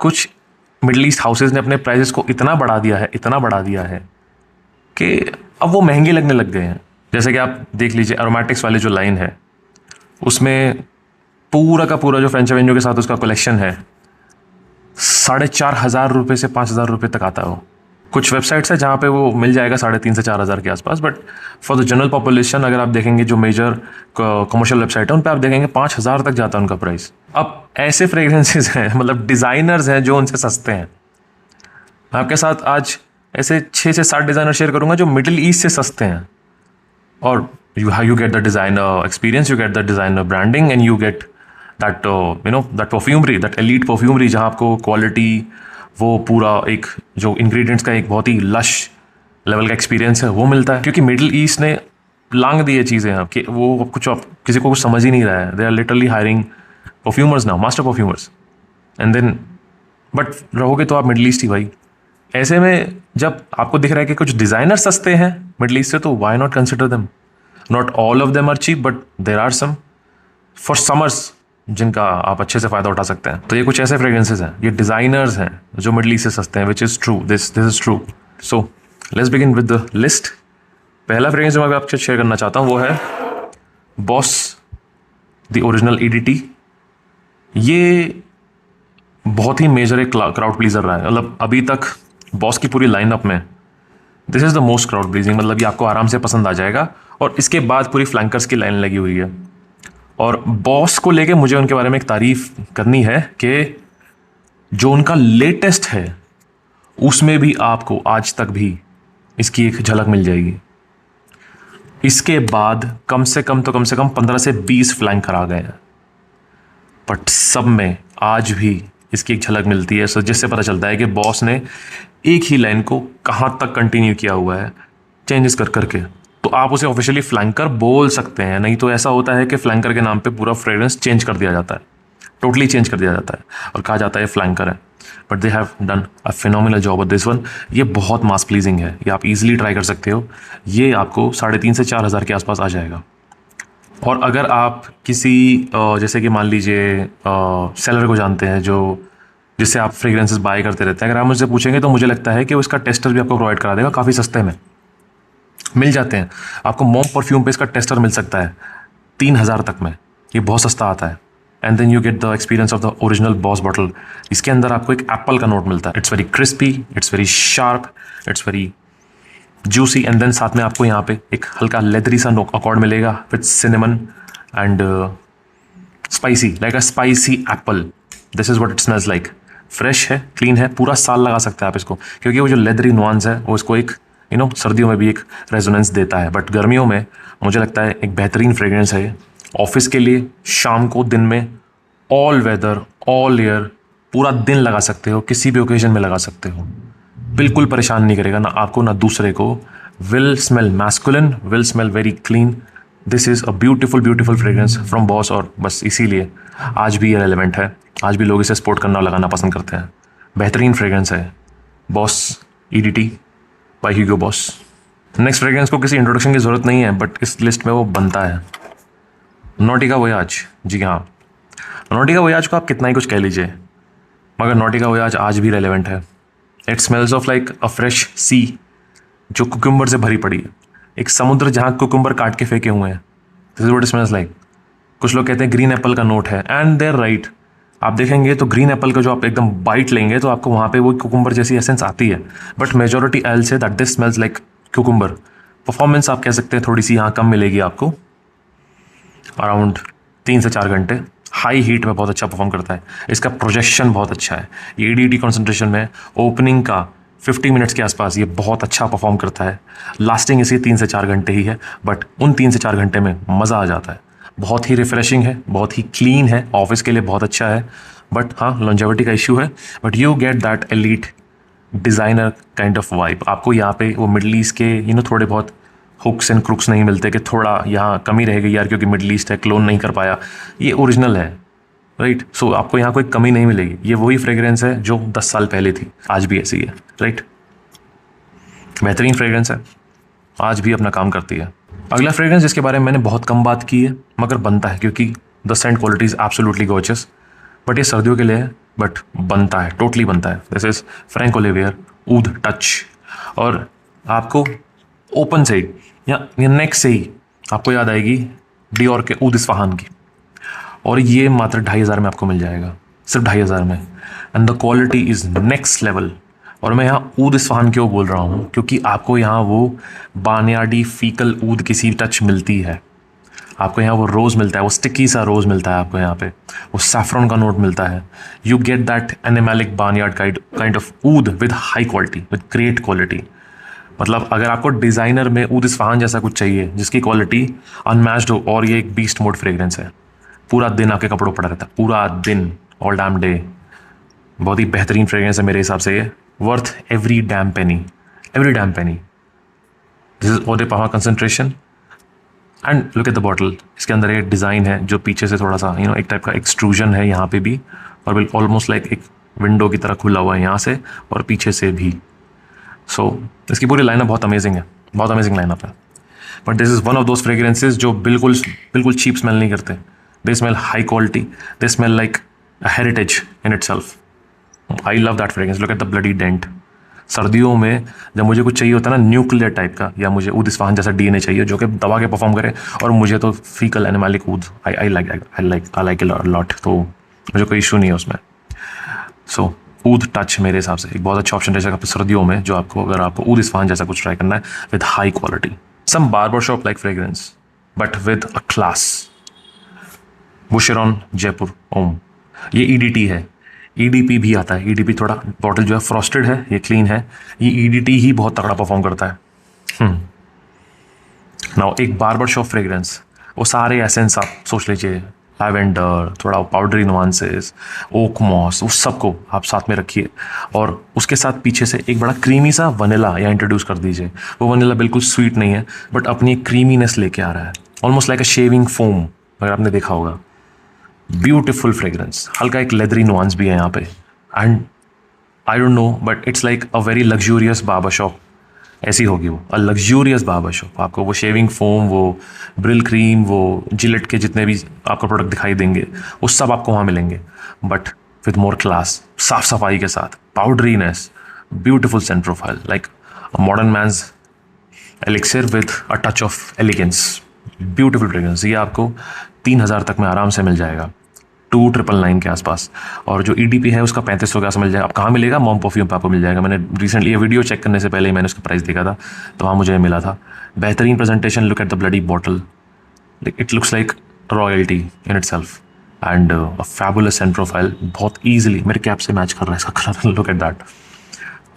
कुछ middle east houses ने अपने प्राइजेस को इतना बढ़ा दिया है कि अब वो महंगे लगने लग गए हैं। जैसे कि आप देख लीजिए एरोमेटिक्स वाली जो लाइन है उसमें पूरा का पूरा जो फ्रेंच एवेन्यू के साथ उसका कलेक्शन है 4,500 रुपये से 5,000 रुपये तक आता है। वो कुछ वेबसाइट्स है जहाँ पे वो मिल जाएगा 3,500 से 4,000 के आसपास, but for the general population अगर आप देखेंगे जो मेजर कमर्शियल वेबसाइट है उन पे आप देखेंगे 5,000 तक जाता है उनका प्राइस। अब ऐसे फ्रेग्रेंसेज हैं, मतलब डिज़ाइनर्स हैं जो उनसे सस्ते हैं। मैं आपके साथ आज ऐसे 6 से 7 डिज़ाइनर शेयर करूंगा जो मिडिल ईस्ट से सस्ते हैं, और you get the designer experience, you get the designer branding, and you get that that perfumery, that elite perfumery जहाँ आपको क्वालिटी, वो पूरा एक जो इंग्रेडिएंट्स का एक बहुत ही लश लेवल का एक्सपीरियंस है वो मिलता है। क्योंकि मिडिल ईस्ट ने लांग दी है चीज़ें अब कि वो कुछ किसी को कुछ समझ ही नहीं रहा है। They are literally hiring perfumers now, master perfumers, and then but रहोगे तो आप मिडिल ईस्ट ही भाई। ऐसे में जब आपको दिख रहा है कि कुछ डिज़ाइनर सस्ते हैं मिडिल ईस्ट से, तो why not consider them. Not all of them are cheap, but there are some for summers जिनका आप अच्छे से फ़ायदा उठा सकते हैं। तो ये कुछ ऐसे फ्रेग्रेंसेज हैं, ये डिज़ाइनर्स हैं जो मिडिल ईस्ट से सस्ते हैं, which is true, this is true. So let's begin with the list. पहला फ्रेग्रेंस जो मैं आपके साथ शेयर करना चाहता हूँ वो है बॉस द ओरिजिनल EDT। ये बहुत ही मेजर एक क्राउड प्लीजर रहा है। मतलब अभी तक बॉस की पूरी लाइनअप में this is the most crowd pleasing, मतलब ये आपको आराम से पसंद आ जाएगा। और इसके बाद पूरी फ्लैंकर्स की लाइन लगी हुई है। और बॉस को लेके मुझे उनके बारे में एक तारीफ करनी है कि जो उनका लेटेस्ट है उसमें भी आपको आज तक भी इसकी एक झलक मिल जाएगी। इसके बाद कम से कम 15 से 20 फ्लैंकर आ गए हैं, बट सब में आज भी इसकी एक झलक मिलती है। सो जिससे पता चलता है कि बॉस ने एक ही लाइन को कहाँ तक कंटिन्यू किया हुआ है चेंजेस कर करके। तो आप उसे ऑफिशियली फ्लैंकर बोल सकते हैं। नहीं तो ऐसा होता है कि फ्लैंकर के नाम पे पूरा फ्रेग्रेंस चेंज कर दिया जाता है, टोटली चेंज कर दिया जाता है और कहा जाता है फ्लैंकर है। But they have done a phenomenal job of this one. ये बहुत मास प्लीजिंग है, ये आप इजीली ट्राई कर सकते हो। ये आपको 3,500 से 4,000 के आसपास आ जाएगा। और अगर आप किसी जैसे कि मान लीजिए सेलर को जानते हैं जो जिससे आप फ्रेग्रेंसेस बाय करते रहते हैं, अगर आप मुझसे पूछेंगे तो मुझे लगता है कि वो इसका टेस्टर भी आपको प्रोवाइड करा देगा। काफ़ी सस्ते में मिल जाते हैं आपको। मॉम परफ्यूम पे इसका टेस्टर मिल सकता है 3,000 तक में, ये बहुत सस्ता आता है। And then you get the experience of the original Boss bottle. इसके अंदर आपको एक एप्पल का नोट मिलता है। It's very crispy, it's very sharp, it's very juicy. And then साथ में आपको यहाँ पे एक हल्का लेदरी सा अकॉर्ड मिलेगा with cinnamon and spicy, like a spicy Apple. This is what it smells like. Fresh है, क्लीन है, पूरा साल लगा सकते हैं आप इसको, क्योंकि वो जो लेदरी नुआंस है वो इसको एक सर्दियों में भी एक रेजोनेंस देता है। बट गर्मियों में मुझे लगता है एक बेहतरीन फ्रेग्रेंस है। ऑफिस के लिए, शाम को, दिन में, ऑल वेदर, ऑल ईयर, पूरा दिन लगा सकते हो, किसी भी ओकेजन में लगा सकते हो। बिल्कुल परेशान नहीं करेगा, ना आपको ना दूसरे को। Will smell masculine, will smell very clean. This is a beautiful fragrance from boss. और बस इसीलिए आज भी ये रेलेवेंट है, आज भी लोग इसे स्पोर्ट करना लगाना पसंद करते हैं। बेहतरीन फ्रेग्रेंस है बॉस EDT बाय ह्यूगो बॉस। नेक्स्ट फ्रेग्रेंस को किसी इंट्रोडक्शन की ज़रूरत नहीं है, बट इस लिस्ट में वो बनता है। नॉटिका वोयाज। जी हाँ, नॉटिका वोयाज को आप कितना ही कुछ कह लीजिए, मगर नॉटिका वोयाज आज भी रेलेवेंट है। It smells of like a fresh sea जो कुकुम्बर से भरी पड़ी है। एक समुद्र जहाँ कुकुम्बर काट के फेंके हुए हैं। This is what it smells like. कुछ लोग कहते हैं ग्रीन एप्पल का नोट है, एंड देयर राइट। आप देखेंगे तो ग्रीन एप्पल का जो आप एकदम बाइट लेंगे तो आपको वहाँ पे वो कुकुम्बर जैसी एसेंस आती है। But majority I will say that this smells like cucumber. Performance आप कह सकते हैं थोड़ी सी यहाँ कम मिलेगी आपको, अराउंड 3 से 4 घंटे। हाई हीट में बहुत अच्छा परफॉर्म करता है। इसका प्रोजेक्शन बहुत अच्छा है। ये EDT कॉन्सेंट्रेशन में ओपनिंग का 50 मिनट्स के आसपास ये बहुत अच्छा परफॉर्म करता है। लास्टिंग इसी 3 से 4 घंटे ही है, बट उन 3 से 4 घंटे में मज़ा आ जाता है। बहुत ही रिफ्रेशिंग है, बहुत ही क्लीन है, ऑफिस के लिए बहुत अच्छा है। बट हाँ, लॉन्जेविटी का इशू है, but you get that elite designer kind of vibe. आपको यहाँ पे वो मिडल ईस्ट के थोड़े बहुत हुक्स एंड क्रुक्स नहीं मिलते कि थोड़ा यहाँ कमी रहेगी यार क्योंकि मिडल ईस्ट है, क्लोन नहीं कर पाया। ये ओरिजिनल है, राइट। सो आपको यहाँ कोई कमी नहीं मिलेगी। ये वही फ्रेग्रेंस है जो 10 साल पहले थी, आज भी ऐसी है, राइट। बेहतरीन फ्रेग्रेंस है, आज भी अपना काम करती है। अगला फ्रेग्रेंस जिसके बारे में मैंने बहुत कम बात की है मगर बनता है, क्योंकि the scent quality is absolutely gorgeous. But ये सर्दियों के लिए है, बट बनता है, टोटली बनता है। This is Franck Olivier oud touch. और आपको ओपन से ही या नेक से ही आपको याद आएगी डियोर के ऊद इस्फहान की, और ये मात्र 2,500 में आपको मिल जाएगा, सिर्फ 2,500 में। And the quality is next level. और मैं यहाँ ऊद इस्फहान क्यों बोल रहा हूँ, क्योंकि आपको यहाँ वो बानियाडी फीकल ऊद की सी टच मिलती है। आपको यहाँ वो रोज़ मिलता है, वो स्टिकी सा रोज़ मिलता है आपको यहाँ पे, वो सैफरन का नोट मिलता है। You get that animalic barnyard kind of oud with high quality, with great quality. मतलब अगर आपको डिज़ाइनर में ऊद इस्फहान जैसा कुछ चाहिए जिसकी क्वालिटी अनमैच्ड हो, और ये एक बीस्ट मोड फ्रेग्रेंस है, पूरा दिन आपके कपड़ों पड़ा रहता है, पूरा दिन, ऑल डैम डे। बहुत ही बेहतरीन फ्रेग्रेंस है मेरे हिसाब से ये, worth every damn penny, every damn penny. This is eau de power concentration and look at the bottle. इसके अंदर एक डिज़ाइन है जो पीछे से थोड़ा सा एक टाइप का एक्सट्रूजन है यहाँ पे भी, और बिल्कुल ऑलमोस्ट लाइक एक विंडो की तरह खुला हुआ है यहाँ से और पीछे से भी। सो इसकी पूरी लाइनअप बहुत अमेजिंग है, बहुत अमेजिंग लाइनअप है। But this is one of those fragrances जो बिल्कुल चीप स्मेल नहीं करते। They smell high quality, they smell like a heritage in itself. I love that fragrance. Look at the bloody dent. सर्दियों में जब मुझे कुछ चाहिए होता है ना न्यूक्लियर टाइप का, या मुझे ऊद इस्फहान जैसा डीएनए चाहिए जो कि दबा के परफॉर्म करे, और मुझे तो फीकल एनिमैलिक ऊद आई लाइक लॉट, तो मुझे कोई इशू नहीं है उसमें। सो ऊद टच मेरे हिसाब से एक बहुत अच्छा ऑप्शन रहेगा सर्दियों में, जो आपको अगर आपको ऊद इस्फहान जैसा कुछ ट्राई करना है with high quality. Some barber shop like fragrance but with a class. Boucheron Jaipur Homme, ये ईडीटी है। ईडीपी भी आता है, ईडीपी थोड़ा बॉटल जो है फ्रॉस्टेड है, ये क्लीन है। ये ईडीटी ही बहुत तगड़ा परफॉर्म करता है। नाउ एक बार्बर शॉप फ्रेग्रेंस, वो सारे एसेंस आप सोच लीजिए, लैवेंडर, थोड़ा पाउडरी नुआंसेस, ओक मॉस, उस सबको आप साथ में रखिए, और उसके साथ पीछे से एक बड़ा क्रीमी सा वनीला या इंट्रोड्यूस कर दीजिए। वो वनीला बिल्कुल स्वीट नहीं है बट अपनी क्रीमीनेस लेके आ रहा है, ऑलमोस्ट लाइक अ शेविंग फोम, अगर आपने देखा होगा। ब्यूटिफुल फ्रेग्रेंस, हल्का एक लेदरी नुआंस भी है यहाँ पे। And I don't know but it's like a very luxurious barber shop, ऐसी होगी वो, अ लग्जूरियस बार्बर शॉप। आपको वो शेविंग फोम, वो ब्रिल क्रीम, वो जिलेट के जितने भी आपको प्रोडक्ट दिखाई देंगे वो सब आपको वहाँ मिलेंगे, बट विद मोर क्लास, साफ सफाई के साथ, powderiness, beautiful scent profile, like a modern man's elixir with a touch of elegance. Beautiful fragrance. ये आपको 3,000 तक में आराम से मिल जाएगा, 2,999 के आसपास। और जो ईडीपी है उसका 3500 के आसपास मिल जाएगा। अब कहाँ मिलेगा? मॉम परफ्यूम पे आपको मिल जाएगा। मैंने रिसेंटली ये वीडियो चेक करने से पहले ही मैंने उसका प्राइस देखा था, तो वहाँ मुझे मिला था। बेहतरीन presentation, look at the bloody bottle, it looks like royalty in it self, and a fabulous Saint profile. बहुत ईजिली मेरे कैप से मैच कर रहा है इसका colour. Look at that,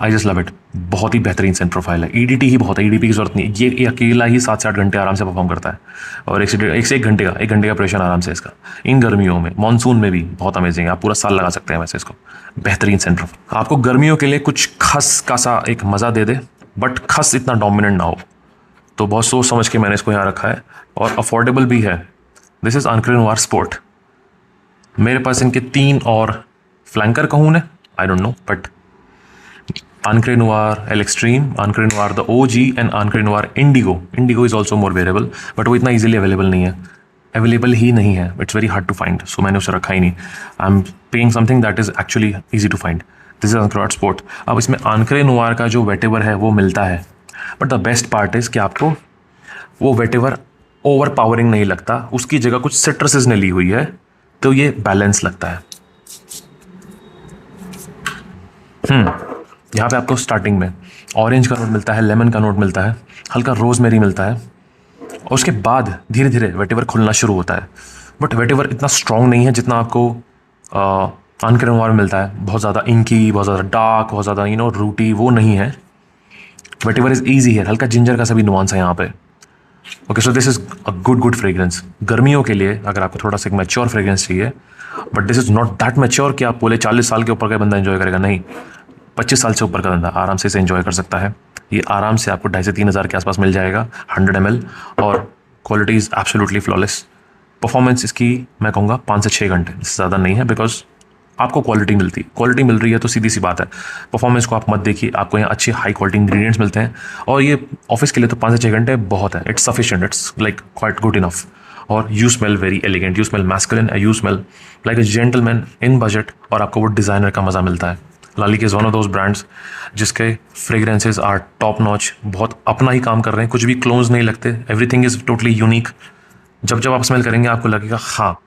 I just love it. बहुत ही बेहतरीन सेंट प्रोफाइल है। ईडीटी ही बहुत है, ईडीपी की जरूरत नहीं। ये अकेला ही 7 से 8 घंटे आराम से परफॉर्म करता है, और एक से एक घंटे का प्रेशर आराम से इसका। इन गर्मियों में, मानसून में भी बहुत अमेजिंग है, आप पूरा साल लगा सकते हैं वैसे इसको। बेहतरीन सेंट प्रोफाइल आपको गर्मियों के लिए कुछ खस का सा एक मज़ा दे दे, बट खस इतना डोमिनेंट ना हो, तो बहुत सोच समझ के मैंने इसको यहाँ रखा है, और अफोर्डेबल भी है। This is Ancre Noir sport. मेरे पास इनके 3 और फ्लैंकर कहूँ ना, I don't know, but Ancre Noir L Extreme, Ancre Noir the OG and Ancre Noir Indigo. Indigo is also more wearable, but वो इतना easily available नहीं है, available ही नहीं है. It's very hard to find, so मैंने उसे रखा ही नहीं. I'm paying something that is actually easy to find. This is Ancre Noir Sport. अब इसमें Ancre Noir का जो वेटेवर है वो मिलता है, but the best part is कि आपको वो वेटेवर ओवर पावरिंग नहीं लगता, उसकी जगह कुछ सिट्रसेस ने ली हुई है, तो ये बैलेंस लगता है। यहाँ पे आपको स्टार्टिंग में ऑरेंज का नोट मिलता है, लेमन का नोट मिलता है, हल्का रोजमेरी मिलता है, और उसके बाद धीरे धीरे वेटेवर खुलना शुरू होता है। बट वेटेवर इतना स्ट्रॉन्ग नहीं है जितना आपको आंक्रे नोयर में मिलता है। बहुत ज़्यादा इंकी, बहुत ज़्यादा डार्क, बहुत ज़्यादा रूटी, वो नहीं है। वेटेवर इज़ ईजी है, हल्का जिंजर का सभी नुआंस है यहाँ पे। Okay, so this is a good fragrance गर्मियों के लिए, अगर आपको थोड़ा सा एक मैच्योर फ्रेग्रेंस चाहिए। But this is not that mature कि आप बोले 40 साल के ऊपर का बंदा एंजॉय करेगा, नहीं, 25 साल से ऊपर का बंदा आराम से इसे एंजॉय कर सकता है। ये आराम से आपको 2,500 से 3,000 के आसपास मिल जाएगा, 100 ml, और quality is absolutely flawless. Performance इसकी मैं कहूँगा 5 से 6 घंटे, इससे ज़्यादा नहीं है, बिकॉज आपको क्वालिटी मिल रही है, तो सीधी सी बात है, परफॉर्मेंस को आप मत देखिए। आपको यहाँ अच्छे हाई क्वालिटी इंग्रेडिएंट्स मिलते हैं, और ये ऑफिस के लिए तो 5 से 6 घंटे बहुत है। It's sufficient, it's like quite good enough. और you smell very elegant, you smell masculine, you smell like a gentleman in budget, और आपको वो डिज़ाइनर का मज़ा मिलता है। Lalique is one of those brands जिसके फ्रेगरेंसेज आर टॉप नॉच, बहुत अपना ही काम कर रहे हैं, कुछ भी क्लोन्स नहीं लगते, एवरीथिंग इज़ टोटली यूनिक। जब जब आप स्मेल करेंगे आपको लगेगा हाँ,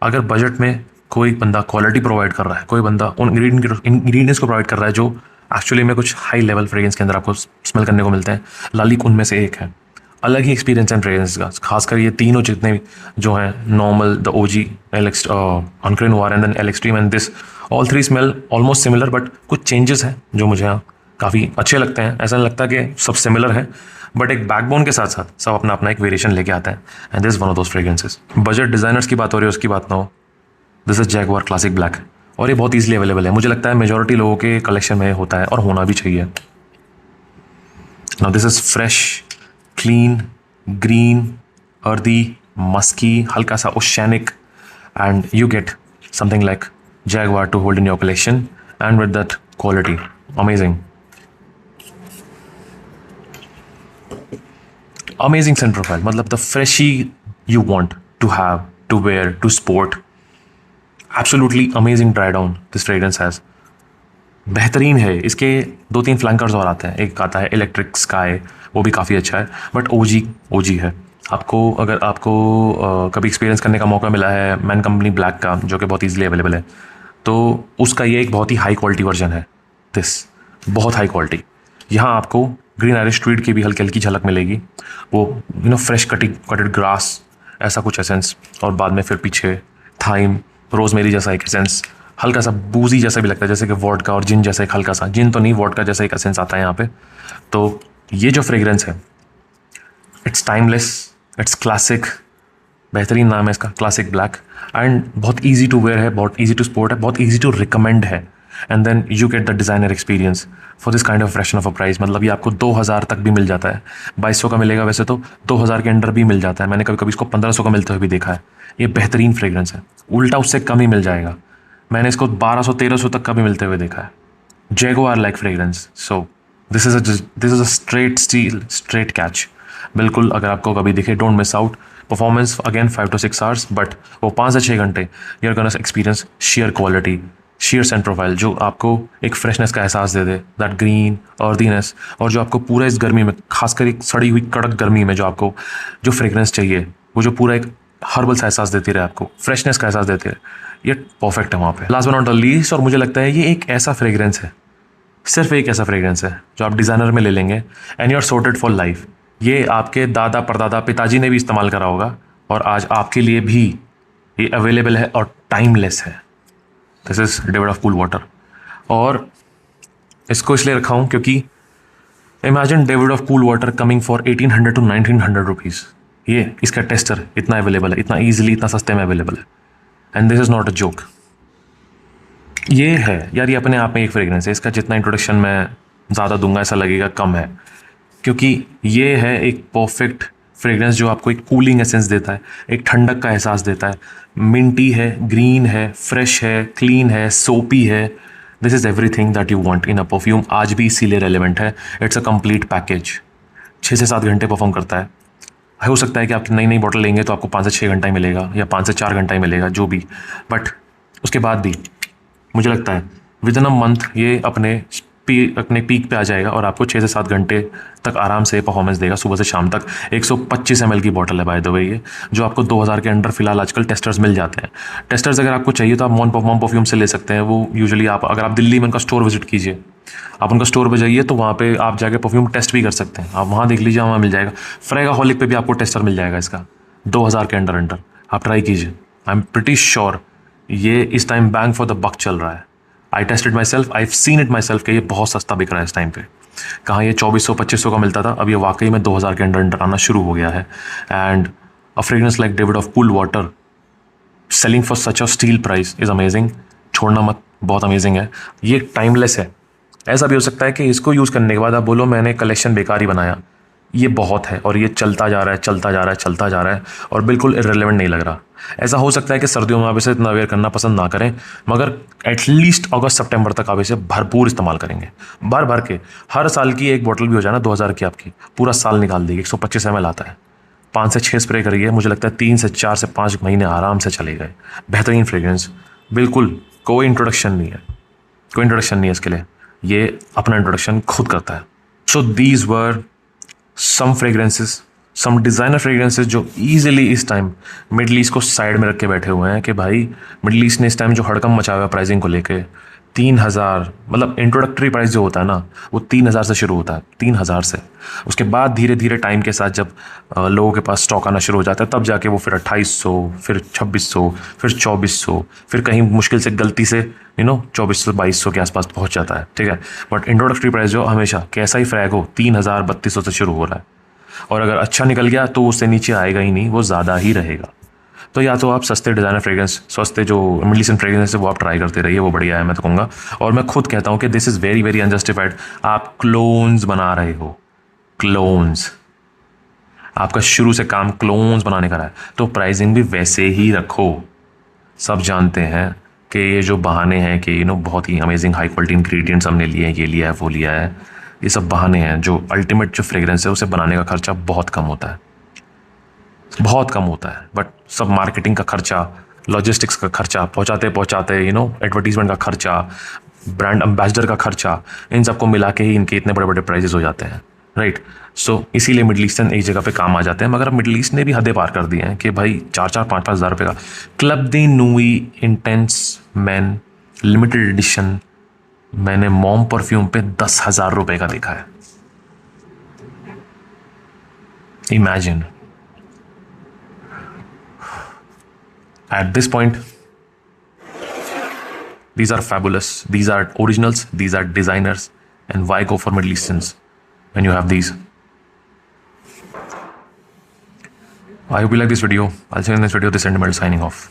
अगर बजट में कोई बंदा क्वालिटी प्रोवाइड कर रहा है, कोई बंदा उन इंग्रीडियंट्स को प्रोवाइड कर रहा है जो एक्चुअली में कुछ हाई लेवल फ्रेग्रेंस के अंदर आपको स्मेल करने को मिलते हैं, लालिक उनमें से एक है। अलग ही एक्सपीरियंस है फ्रेग्रेंस का, खासकर ये तीनों जितने जो हैं, normal, the OG, Ancre Noir and then L extreme and this, all three smell almost similar, but कुछ चेंजेस हैं जो मुझे यहाँ काफ़ी अच्छे लगते हैं। ऐसा नहीं लगता कि सब सिमिलर है, बट एक बैकबोन के साथ साथ सब अपना अपना एक वेरिएशन लेके आता है, and this one of those fragrances. Budget designers की बात हो रही है, उसकी बात ना हो, this is Jaguar classic black, और ये बहुत ईजिली अवेलेबल है। मुझे लगता है मेजॉरिटी लोगों के कलेक्शन में होता है और होना भी चाहिए। Now this is fresh, clean, green, earthy, musky, हल्का सा oceanic, and you get something like Jaguar to hold in your collection, and with that quality, amazing, amazing scent profile, मतलब the freshy you want to have, to wear, to sport. Absolutely amazing dry down this fragrance has. बेहतरीन है। इसके 2-3 फ्लैंकर्स और आते हैं, एक आता है इलेक्ट्रिक स्काई, वो भी काफ़ी अच्छा है, बट ओजी है। आपको अगर आपको कभी एक्सपीरियंस करने का मौका मिला है मैन कंपनी ब्लैक का, जो कि बहुत ईजिली अवेलेबल है, तो उसका ये एक बहुत ही हाई क्वालिटी वर्जन है। दिस बहुत हाई क्वालिटी। यहाँ आपको ग्रीन आयरिश ट्वीड की भी हल्की हल्की झलक मिलेगी, वो फ्रेश कटेड ग्रास, ऐसा कुछ एसेंस, और बाद में फिर पीछे थाइम, रोजमेरी जैसा एक एसेंस, हल्का सा बूजी जैसा भी लगता है, जैसे कि वोडका और जिन जैसा एक हल्का सा, जिन तो नहीं, वोडका जैसा एक एसेंस आता है यहाँ पे। तो ये जो फ्रेग्रेंस है, इट्स टाइमलेस, इट्स क्लासिक, बेहतरीन नाम है इसका, क्लासिक ब्लैक, एंड बहुत ईजी टू वेयर है, बहुत ईजी टू स्पोर्ट है, बहुत ईजी टू रिकमेंड है, and then you get the designer experience for this kind of fraction of a price. मतलब ये आपको 2000 तक भी मिल जाता है, 2200 का मिलेगा वैसे तो, 2000 के अंडर भी मिल जाता है, मैंने कभी कभी इसको 1500 का मिलते हुए भी देखा है। ये बेहतरीन फ्रेग्रेंस है, उल्टा उससे कम ही मिल जाएगा, मैंने इसको 1200-1300 तक का भी मिलते हुए देखा है। Jaguar like fragrance, so this is a straight steal, straight catch, बिल्कुल। अगर आपको कभी दिखे, don't miss out. Performance again 5 to 6 hours, but वो 5 से 6 घंटे you are gonna experience sheer quality, sheer scent profile, जो आपको एक फ्रेशनेस का एहसास दे दे, दैट ग्रीन, अर्दीनेस, और जो आपको पूरा इस गर्मी में, खासकर एक सड़ी हुई कड़क गर्मी में, जो आपको जो फ्रेग्रेंस चाहिए, वो जो पूरा एक हर्बल सा एहसास देती रहे, आपको फ्रेशनेस का एहसास देती रहे, ये परफेक्ट है वहाँ पे। Last but not the least, और मुझे लगता है ये एक ऐसा फ्रेग्रेंस है, सिर्फ एक ऐसा फ्रेग्रेंस है जो आप डिज़ाइनर में ले लेंगे and you are sorted for life. ये आपके दादा परदादा पिताजी ने भी इस्तेमाल करा होगा, और आज आपके लिए भी ये अवेलेबल है और टाइमलेस है। This is David of cool water, और इसको इसलिए रखा हूँ क्योंकि imagine David of cool water coming for 1800 to 1900 rupees. ये इसका टेस्टर इतना अवेलेबल है, इतना ईजिली, इतना सस्ते में अवेलेबल है, and this is not a joke. ये है यार, ये अपने आप में एक फ्रेग्रेंस है। इसका जितना इंट्रोडक्शन मैं ज़्यादा दूंगा ऐसा लगेगा कम है, क्योंकि ये है एक परफेक्ट फ्रेग्रेंस जो आपको एक कूलिंग एसेंस देता है, एक ठंडक का एहसास देता है। मिंटी है, ग्रीन है, फ्रेश है, क्लीन है, सोपी है। This is everything that you want in a perfume. आज भी इसीलिए रेलिवेंट है, इट्स अ कंप्लीट पैकेज। 6 से 7 घंटे परफॉर्म करता है। हो सकता है कि आप नई बॉटल लेंगे तो आपको 5 से 6 घंटा ही मिलेगा, या 5 से 4 घंटा ही मिलेगा, जो भी, बट उसके बाद भी मुझे लगता है विद इन अ मंथ ये अपने पीक पे आ जाएगा, और आपको 6 से 7 घंटे तक आराम से परफॉर्मेंस देगा, सुबह से शाम तक। 125 ml की बॉटल है बाय द वे ये, जो आपको 2000 के अंडर फिलहाल आजकल टेस्टर्स मिल जाते हैं। टेस्टर्स अगर आपको चाहिए तो आप मॉम परफ्यूम से ले सकते हैं। वो यूजुअली आप, अगर आप दिल्ली में उनका स्टोर विजिट कीजिए, आप उनका स्टोर पर जाइए, तो वहाँ पे आप जाके परफ्यूम टेस्ट भी कर सकते हैं। आप वहाँ देख लीजिए, वहाँ मिल जाएगा। फ्रेगाहोलिक पे भी आपको टेस्टर मिल जाएगा इसका, 2000 के अंडर आप ट्राई कीजिए। आई एम प्रिटी श्योर ये इस time bang for the buck चल रहा है। I tested myself, I have seen it myself कि ये बहुत सस्ता बिक रहा है इस टाइम पे। कहाँ ये 2400-2500 का मिलता था, अब ये वाकई में 2000 के अंडर आना शुरू हो गया है। And a fragrance like David of cool water selling for such a steel price is amazing. छोड़ना मत, बहुत अमेजिंग है। ये टाइमलेस है। ऐसा भी हो सकता है कि इसको यूज़ करने के बाद आप बोलो मैंने कलेक्शन बेकार ही बनाया। ये बहुत है, और ये चलता जा रहा है, चलता जा रहा है, चलता जा रहा है, और बिल्कुल इररिलेवेंट नहीं लग रहा। ऐसा हो सकता है कि सर्दियों में आप इसे इतना वेयर करना पसंद ना करें, मगर एटलीस्ट अगस्त सितंबर तक आप इसे भरपूर इस्तेमाल करेंगे, भर भर के। हर साल की एक बोतल भी हो जाए ना 2000 की, आपकी पूरा साल निकाल देगी। 125 ml आता है, 5 से 6 स्प्रे करिए, मुझे लगता है 3 से 4 से 5 महीने आराम से चले गए। बेहतरीन फ्रेग्रेंस, बिल्कुल कोई इंट्रोडक्शन नहीं है, कोई इंट्रोडक्शन नहीं है इसके लिए, ये अपना इंट्रोडक्शन खुद करता है। So these were some fragrances, some designer fragrances जो ईजिली इस टाइम मिडल ईस्ट को साइड में रख के बैठे हुए हैं कि भाई मिडल ईस्ट ने इस टाइम जो हड़कम मचा हुआ है प्राइसिंग को लेके, 3000, मतलब इंट्रोडक्टरी प्राइस जो होता है ना वो 3000 से शुरू होता है, 3000 से। उसके बाद धीरे धीरे टाइम के साथ जब लोगों के पास स्टॉक आना शुरू हो जाता है तब जाके वो फिर 2800, फिर 2600, फिर 2400, फिर कहीं मुश्किल से गलती से 2400-2200 के आसपास पहुंच जाता है, ठीक है। बट इंट्रोडक्टरी प्राइस जो हमेशा कैसा ही फ्रैग हो 3000-3200 से शुरू हो रहा है, और अगर अच्छा निकल गया तो उससे नीचे आएगा ही नहीं, वो ज़्यादा ही रहेगा। तो या तो आप सस्ते डिज़ाइनर फ्रेग्रेंस, सस्ते जो मिडल ईस्टर्न फ्रेग्रेंस है वो आप ट्राई करते रहिए, वो बढ़िया है मैं तो कहूँगा। और मैं खुद कहता हूँ कि this is very very unjustified. आप क्लोन्स बना रहे हो, क्लोन्स, आपका शुरू से काम क्लोन्स बनाने का रहा है, तो प्राइसिंग भी वैसे ही रखो। सब जानते हैं कि ये जो बहाने हैं कि बहुत ही अमेजिंग हाई क्वालिटी इंग्रेडिएंट्स हमने लिए हैं, ये लिया है वो लिया है, ये सब बहाने हैं। जो अल्टीमेट जो फ्रेग्रेंस है उसे बनाने का खर्चा बहुत कम होता है, बहुत कम होता है। बट सब मार्केटिंग का खर्चा, लॉजिस्टिक्स का खर्चा, पहुंचाते पहुंचाते एडवर्टीजमेंट का खर्चा, ब्रांड एम्बेसडर का खर्चा, इन सबको मिला के ही इनके इतने बड़े बड़े प्राइजेस हो जाते हैं, राइट। सो इसीलिए मिडल ईस्टर्न एक जगह पे काम आ जाते हैं। मगर अब मिडल ईस्ट ने भी हदें पार कर दी हैं कि भाई 4-5 हज़ार रुपये का Club de Nuit intense man limited edition मैंने मॉम परफ्यूम पे 10,000 रुपये का देखा है। Imagine. At this point, these are fabulous. These are originals. These are designers. And why go for Middle Easterns when you have these? I hope you like this video. I'll see you in this video. This is Mel signing off.